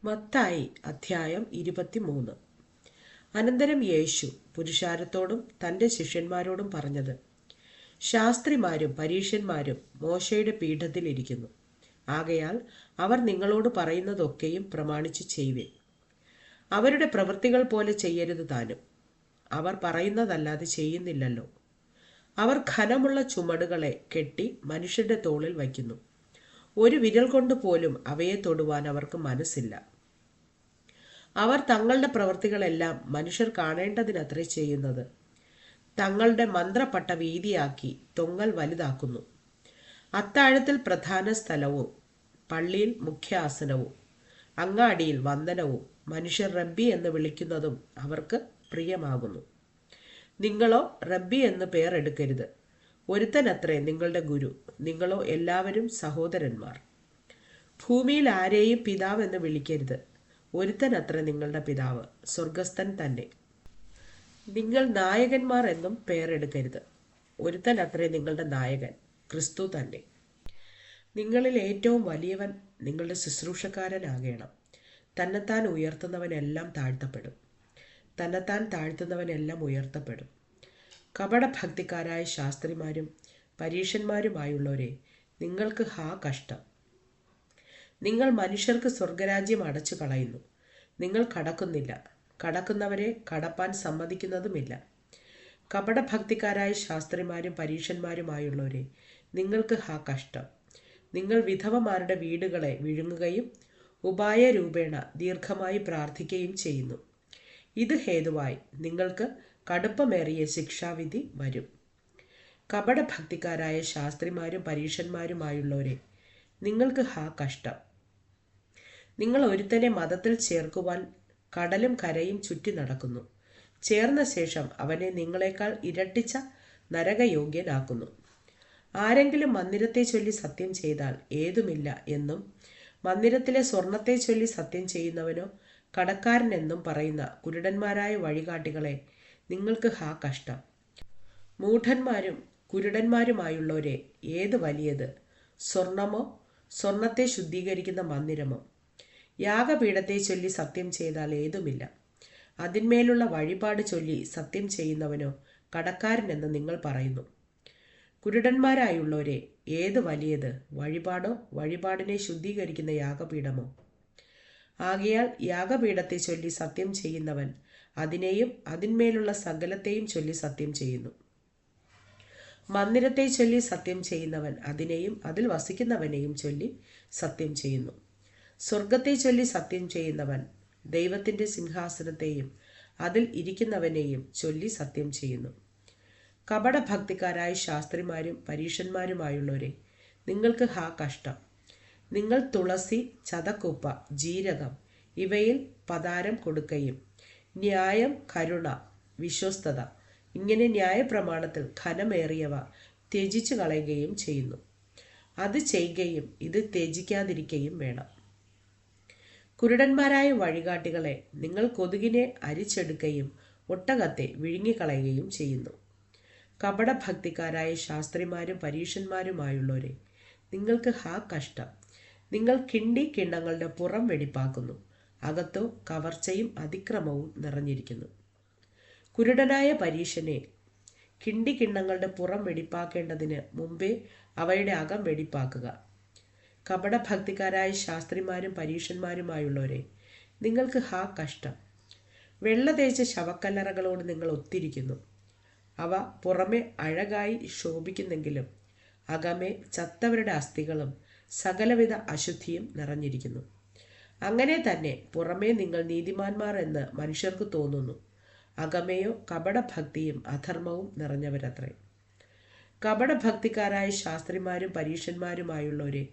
മത്തായി അധ്യായം 23. അനന്തരം യേശു പുരുഷാരത്തോടും തൻ്റെ ശിഷ്യന്മാരോടും പറഞ്ഞത്, ശാസ്ത്രിമാരും പരീശന്മാരും മോശയുടെ പീഠത്തിൽ ഇരിക്കുന്നു. ആകയാൽ അവർ നിങ്ങളോട് പറയുന്നതൊക്കെയും പ്രമാണിച്ച് ചെയ്യുവിൻ. അവരുടെ പ്രവൃത്തികൾ പോലെ ചെയ്യരുത് താനും. അവർ പറയുന്നതല്ലാതെ ചെയ്യുന്നില്ലല്ലോ. അവർ ഘനമുള്ള ചുമടുകളെ കെട്ടി മനുഷ്യരുടെ തോളിൽ വയ്ക്കുന്നു. ഒരു വിരൽ കൊണ്ട് പോലും അവയെ തൊടുവാൻ അവർക്ക് മനസ്സില്ല. അവർ തങ്ങളുടെ പ്രവൃത്തികളെല്ലാം മനുഷ്യർ കാണേണ്ടതിനത്രേ ചെയ്യുന്നത്. തങ്ങളുടെ മന്ത്രപ്പട്ട വീതിയാക്കി തൊങ്ങൽ വലുതാക്കുന്നു. അത്താഴത്തിൽ പ്രധാന സ്ഥലവും പള്ളിയിൽ മുഖ്യ ആസനവും അങ്ങാടിയിൽ വന്ദനവും മനുഷ്യർ റബ്ബി എന്ന് വിളിക്കുന്നതും അവർക്ക് പ്രിയമാകുന്നു. നിങ്ങളോ റബ്ബി എന്ന് പേർ എടുക്കരുത്. ഒരുത്തനത്രേ നിങ്ങളുടെ ഗുരു, നിങ്ങളോ എല്ലാവരും സഹോദരന്മാർ. ഭൂമിയിൽ ആരെയും പിതാവ് എന്ന് വിളിക്കരുത്. ഒരുത്തനത്ര നിങ്ങളുടെ പിതാവ്, സ്വർഗസ്ഥൻ തന്നെ. നിങ്ങൾ നായകന്മാർ എന്നും പേരെടുക്കരുത്. ഒരുത്തനത്രേ നിങ്ങളുടെ നായകൻ, ക്രിസ്തു തന്നെ. നിങ്ങളിൽ ഏറ്റവും വലിയവൻ നിങ്ങളുടെ ശുശ്രൂഷക്കാരനാകണം. തന്നെത്താൻ ഉയർത്തുന്നവനെല്ലാം താഴ്ത്തപ്പെടും, തന്നെത്താൻ താഴ്ത്തുന്നവനെല്ലാം ഉയർത്തപ്പെടും. കപടഭക്തിക്കാരായ ശാസ്ത്രിമാരും പരീശന്മാരുമായുള്ളവരെ, നിങ്ങൾക്ക് ഹാ കഷ്ടം! നിങ്ങൾ മനുഷ്യർക്ക് സ്വർഗരാജ്യം അടച്ചു കളയുന്നു. നിങ്ങൾ കടക്കുന്നില്ല, കടക്കുന്നവരെ കടപ്പാൻ സമ്മതിക്കുന്നതുമില്ല. കപടഭക്തിക്കാരായ ശാസ്ത്രിമാരും പരീശന്മാരുമായുള്ളവരെ, നിങ്ങൾക്ക് ഹാ കഷ്ടം! നിങ്ങൾ വിധവമാരുടെ വീടുകളെ വിഴുങ്ങുകയും ഉപായ രൂപേണ ദീർഘമായി പ്രാർത്ഥിക്കുകയും ചെയ്യുന്നു. ഇത് ഹേതുവായി നിങ്ങൾക്ക് കടുപ്പമേറിയ ശിക്ഷാവിധി വരും. കപടഭക്തിക്കാരായ ശാസ്ത്രിമാരും പരീശന്മാരുമായുള്ളവരെ, നിങ്ങൾക്ക് ഹാ കഷ്ടം! നിങ്ങൾ ഒരുത്തനെ മതത്തിൽ ചേർക്കുവാൻ കടലും കരയും ചുറ്റി നടക്കുന്നു. ചേർന്ന ശേഷം അവനെ നിങ്ങളെക്കാൾ ഇരട്ടിച്ച നരകയോഗ്യനാക്കുന്നു. ആരെങ്കിലും മന്ദിരത്തെ ചൊല്ലി സത്യം ചെയ്താൽ ഏതുമില്ല എന്നും മന്ദിരത്തിലെ സ്വർണത്തെ ചൊല്ലി സത്യം ചെയ്യുന്നവനോ കടക്കാരനെന്നും പറയുന്ന കുരുടന്മാരായ വഴികാട്ടികളെ, നിങ്ങൾക്ക് ഹാ കഷ്ടം! മൂഢന്മാരും കുരുടന്മാരുമായുള്ളവരെ, ഏത് വലിയത്, സ്വർണമോ സ്വർണത്തെ ശുദ്ധീകരിക്കുന്ന മന്ദിരമോ? യാഗപീഠത്തെ ചൊല്ലി സത്യം ചെയ്താൽ ഏതുമില്ല. അതിന്മേലുള്ള വഴിപാട് ചൊല്ലി സത്യം ചെയ്യുന്നവനോ കടക്കാരനെന്ന് നിങ്ങൾ പറയുന്നു. കുരുടന്മാരായുള്ളവരെ, ഏത് വലിയത്, വഴിപാടോ വഴിപാടിനെ ശുദ്ധീകരിക്കുന്ന യാഗപീഠമോ? ആകയാൽ യാഗപീഠത്തെ ചൊല്ലി സത്യം ചെയ്യുന്നവൻ അതിനെയും അതിന്മേലുള്ള സകലത്തെയും ചൊല്ലി സത്യം ചെയ്യുന്നു. മന്ദിരത്തെ ചൊല്ലി സത്യം ചെയ്യുന്നവൻ അതിനെയും അതിൽ വസിക്കുന്നവനെയും ചൊല്ലി സത്യം ചെയ്യുന്നു. സ്വർഗത്തെ ചൊല്ലി സത്യം ചെയ്യുന്നവൻ ദൈവത്തിൻ്റെ സിംഹാസനത്തെയും അതിൽ ഇരിക്കുന്നവനെയും ചൊല്ലി സത്യം ചെയ്യുന്നു. കപടഭക്തിക്കാരായ ശാസ്ത്രിമാരും പരീശന്മാരുമായുള്ളവരെ, നിങ്ങൾക്ക് ഹാ കഷ്ടം! നിങ്ങൾ തുളസി, ചതക്കുപ്പ, ജീരകം ഇവയിൽ പതാരം കൊടുക്കുകയും ന്യായം, കരുണ, വിശ്വസ്തത ഇങ്ങനെ ന്യായപ്രമാണത്തിൽ ഘനമേറിയവ ത്യജിച്ചു കളയുകയും ചെയ്യുന്നു. അത് ചെയ്യുകയും ഇത് ത്യജിക്കാതിരിക്കുകയും വേണം. കുരുടന്മാരായ വഴികാട്ടികളെ, നിങ്ങൾ കൊതുകിനെ അരിച്ചെടുക്കുകയും ഒട്ടകത്തെ വിഴുങ്ങിക്കളയുകയും ചെയ്യുന്നു. കപടഭക്തിക്കാരായ ശാസ്ത്രിമാരും പരീശന്മാരുമായുള്ളവരെ, നിങ്ങൾക്ക് ഹാ കഷ്ടം! നിങ്ങൾ കിണ്ടി കിണ്ണങ്ങളുടെ പുറം വെടിപ്പാക്കുന്നു, അകത്തോ കവർച്ചയും അതിക്രമവും നിറഞ്ഞിരിക്കുന്നു. കുരുടനായ പരീശനെ, കിണ്ടി കിണ്ണങ്ങളുടെ പുറം വെടിപ്പാക്കേണ്ടതിന് മുമ്പേ അവയുടെ അകം വെടിപ്പാക്കുക. കപടഭക്തിക്കാരായ ശാസ്ത്രിമാരും പരീശന്മാരുമായുള്ളവരെ, നിങ്ങൾക്ക് ഹാ കഷ്ടം! വെള്ള തേച്ച ശവക്കല്ലറകളോട് നിങ്ങൾ ഒത്തിരിക്കുന്നു. അവ പുറമെ അഴകായി ശോഭിക്കുന്നെങ്കിലും അകമേ ചത്തവരുടെ അസ്ഥികളും സകലവിധ അശുദ്ധിയും നിറഞ്ഞിരിക്കുന്നു. അങ്ങനെ തന്നെ പുറമേ നിങ്ങൾ നീതിമാന്മാർ എന്ന് മനുഷ്യർക്ക് തോന്നുന്നു, അകമേയോ കപടഭക്തിയും അധർമ്മവും നിറഞ്ഞവരത്രേ. കപടഭക്തിക്കാരായ ശാസ്ത്രിമാരും പരീശന്മാരുമായുള്ളവരെ,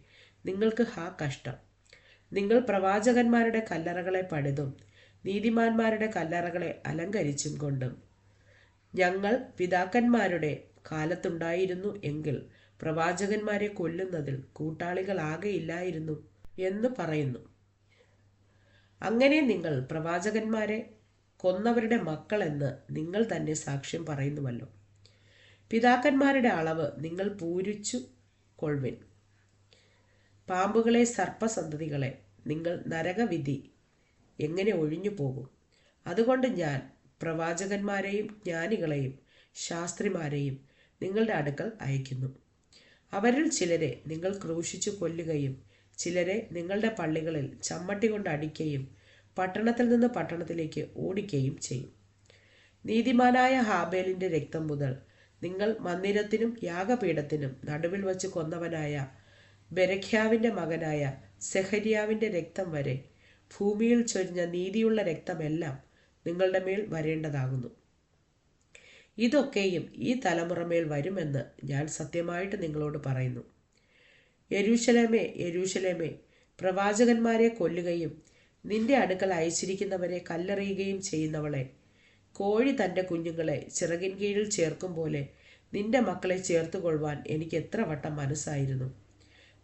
നിങ്ങൾക്ക് ഹാ കഷ്ടം! നിങ്ങൾ പ്രവാചകന്മാരുടെ കല്ലറകളെ പണിതും നീതിമാന്മാരുടെ കല്ലറകളെ അലങ്കരിച്ചും കൊണ്ടും, ഞങ്ങൾ പിതാക്കന്മാരുടെ കാലത്തുണ്ടായിരുന്നു എങ്കിൽ പ്രവാചകന്മാരെ കൊല്ലുന്നതിൽ കൂട്ടാളികളാകെയില്ലായിരുന്നു എന്ന് പറയുന്നു. അങ്ങനെ നിങ്ങൾ പ്രവാചകന്മാരെ കൊന്നവരുടെ മക്കളെന്ന് നിങ്ങൾ തന്നെ സാക്ഷ്യം പറയുന്നുവല്ലോ. പിതാക്കന്മാരുടെ അളവ് നിങ്ങൾ പൂരിച്ചു കൊള്ളുവിൻ. പാമ്പുകളെ, സർപ്പസന്തതികളെ, നിങ്ങൾ നരകവിധി എങ്ങനെ ഒഴിഞ്ഞു പോകും? അതുകൊണ്ട് ഞാൻ പ്രവാചകന്മാരെയും ജ്ഞാനികളെയും ശാസ്ത്രിമാരെയും നിങ്ങളുടെ അടുക്കൽ അയക്കുന്നു. അവരിൽ ചിലരെ നിങ്ങൾ ക്രൂശിച്ചു കൊല്ലുകയും ചിലരെ നിങ്ങളുടെ പള്ളികളിൽ ചമ്മട്ടി കൊണ്ട് അടിക്കുകയും പട്ടണത്തിൽ നിന്ന് പട്ടണത്തിലേക്ക് ഓടിക്കുകയും ചെയ്യും. നീതിമാനായ ഹാബേലിന്റെ രക്തം മുതൽ നിങ്ങൾ മന്ദിരത്തിനും യാഗപീഠത്തിനും നടുവിൽ വച്ച് കൊന്നവനായ ബെരഖ്യാവിന്റെ മകനായ സെഹര്യാവിന്റെ രക്തം വരെ ഭൂമിയിൽ ചൊരിഞ്ഞ നീതിയുള്ള രക്തമെല്ലാം നിങ്ങളുടെ മേൽ വരേണ്ടതാകുന്നു. ഇതൊക്കെയും ഈ തലമുറമേൽ വരുമെന്ന് ഞാൻ സത്യമായിട്ട് നിങ്ങളോട് പറയുന്നു. യെരൂശലേമേ, യെരൂശലേമേ, പ്രവാചകന്മാരെ കൊല്ലുകയും നിന്റെ അടുക്കൽ അയച്ചിരിക്കുന്നവരെ കല്ലെറിയുകയും ചെയ്യുന്നവളെ, കോഴി തൻ്റെ കുഞ്ഞുങ്ങളെ ചിറകിൻ കീഴിൽ ചേർക്കും പോലെ നിന്റെ മക്കളെ ചേർത്തുകൊള്ളുവാൻ എനിക്ക് എത്ര വട്ടം മനസ്സായിരുന്നു.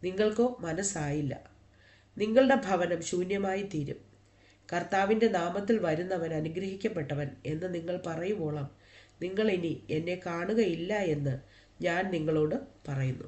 നിങ്ങൾക്കോ മനസ്സായില്ല. നിങ്ങളുടെ ഭവനം ശൂന്യമായി തീരും. കർത്താവിൻ്റെ നാമത്തിൽ വരുന്നവൻ അനുഗ്രഹിക്കപ്പെട്ടവൻ എന്ന് നിങ്ങൾ പറയുവോളം നിങ്ങൾ ഇനി എന്നെ കാണുകയില്ല എന്ന് ഞാൻ നിങ്ങളോട് പറയുന്നു.